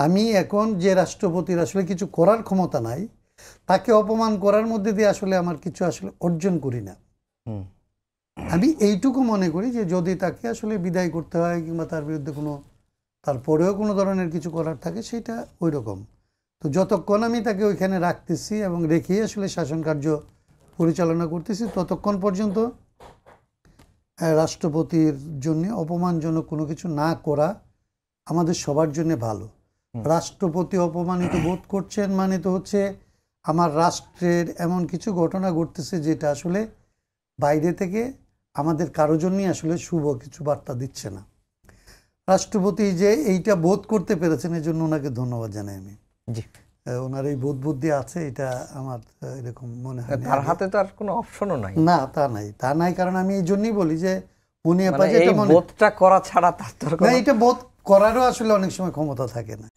আমি এখন যে রাষ্ট্রপতির আসলে কিছু করার ক্ষমতা নাই, তাকে অপমান করার মধ্যে দিয়ে আসলে আমার কিছু আসলে অর্জন করি না। আমি এইটুকু মনে করি যে যদি তাকে আসলে বিদায় করতে হয় কিংবা তার বিরুদ্ধে কোনো তারপরেও কোনো ধরনের কিছু করার থাকে সেটা ওই রকম। তো যতক্ষণ আমি তাকে ওইখানে রাখতেছি এবং রেখেই আসলে শাসন কার্য পরিচালনা করতেছি, ততক্ষণ পর্যন্ত রাষ্ট্রপতির জন্য অপমানজনক কোনো কিছু না করা আমাদের সবার জন্য ভালো। রাষ্ট্রপতি অপমানিত বোধ করছেন মানে তো হচ্ছে আমার রাষ্ট্রের এমন কিছু ঘটনা ঘটতেছে যেটা আসলে বাইরে থেকে আমাদের কারো জন্যই আসলে শুভ কিছু বার্তা দিচ্ছে না। রাষ্ট্রপতি যে এইটা বোধ করতে পেরেছেন এর জন্য ওনাকে ধন্যবাদ জানাই আমি। জি, ওনার এই বোধ বুদ্ধি আছে, এটা আমার এরকম মনে হয়। তার হাতে তো আর কোনো অপশনও নাই। না, তা নাই, কারণ আমি এই জন্যই বলি যে উনি এই বোধটা করা ছাড়া তার তো এটা বোধ করারও আসলে অনেক সময় ক্ষমতা থাকে না।